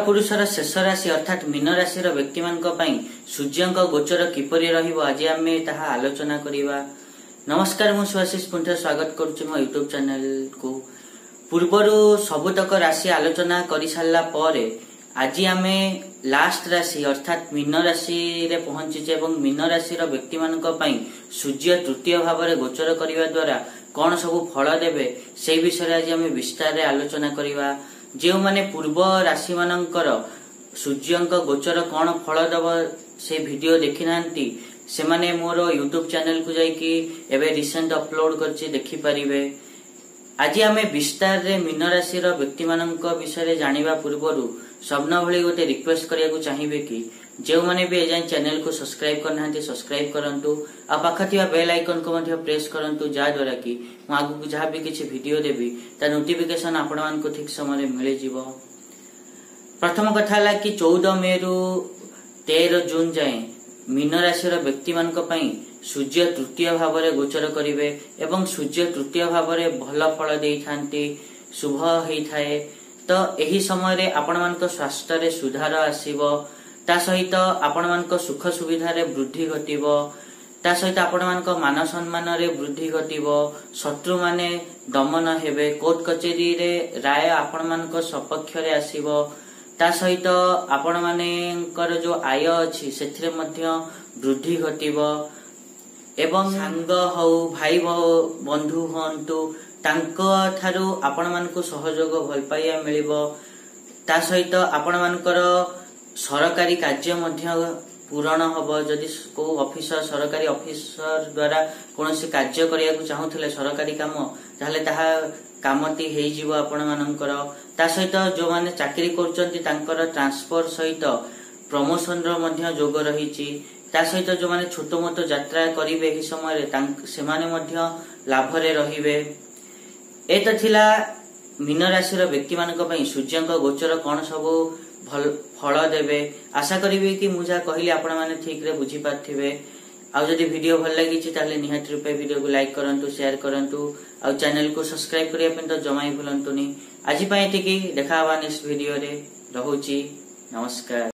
कालपुरुषर शेष राशि अर्थात मीन राशि व्यक्ति सूर्य गोचर किपरि रहिबो आज आमे ताहा आलोचना करिबा। नमस्कार मु सुआशीष पुंठ स्वागत करूछि मो यूट्यूब चैनल को। पूर्वरु सबुतक राशि आलोचना करि सारला परे आज आमे लास्ट राशि अर्थात मीन राशि रे पहुंचीचे एवं मीन राशि व्यक्ति सूर्य तृतीय भाव में गोचर करने द्वारा कौन सब फल देवे से विषय आज आम विस्तार रे आलोचना करिबा। जो माने पूर्व राशि मानकर सूर्य गोचर कौन फल दब से वीडियो देखि नांती से माने मोर यूट्यूब चैनल को जाइकी एबे रिसेंट अपलोड करछि देखि परिबे। आज आमे विस्तार रे मीन राशि व्यक्ति मानक विषय जानिबा पूर्वरु सबना भली गोटे रिक्वेस्ट करिया को चाहिबे कि जो माने भी एजाय चैनल को सब्सक्राइब करना सब्सक्राइब करंतु आ पाखथिया बेल आइकन को मध्य प्रेस करंतु जा द्वारा कि मु आगु जहाँ भी किछि वीडियो देबी ता नोटिफिकेशन आपण मान को ठीक समय मिले जिवो। प्रथम कथा हला कि 14 मे रु 13 जून जाए मीन राशि व्यक्ति मानक पई सूर्य तृतीय भाव में गोचर करिवे एवं सूर्य तृतीय भाव में भल फल देई थांती शुभ हेई थाए। तो एही समय रे आपण मानक स्वास्थ्य रे सुधार आसीबो, ता सहित आपण मानक सुख सुविधा रे वृद्धि घटिबो, ता सहित आपण मानक मान सम्मान रे वृद्धि घटिबो, शत्रु माने दमन हेबे, कोर्ट कचेरी रे राय आपण मानक सपक्ष रे आसीबो, ता सहित आपण मानेकर जो आय अछि सेथिरे मध्य वृद्धि घटिबो एवं सांग हौ भाई बंधु हंतु तांको थारु आपण मानकु सहयोग भल पाइया मिलिबो, ता सहित आपण मानकर सरकारी कार्य मध्य पूरण हबो। जदि को ऑफिसर सरकारी ऑफिसर द्वारा कोनोसी कार्य करिया को चाहुथिले सरकारी काम ताहले ताहा कामती हेई जीवो आपण मानकर। ता सहित जो माने चाकरी करचंती तांकर ट्रांसफर सहित प्रमोशन रो मध्य जोग रहिची, ता सहित जो माने छोटो मोटो यात्रा करिवे एही समय रे से माने मध्य लाभ रे रहिबे। एत थिला मीन राशि व्यक्ति मानक पई सूर्य गोचर कौन सब फल देवे। आशा करी कि मुझा कहली आपण माने ठीक रे बुझी पाथिबे। आ जदि वीडियो भल लागि छि ताले निहात रूपे वीडियो को लाइक करंतु शेयर करंतु आ चैनल को सब्सक्राइब करिया पे तो जमाई भूलंतुनी। आज पई एतिकी देखा हवा नेक्स्ट वीडियो रे। रहूची नमस्कार।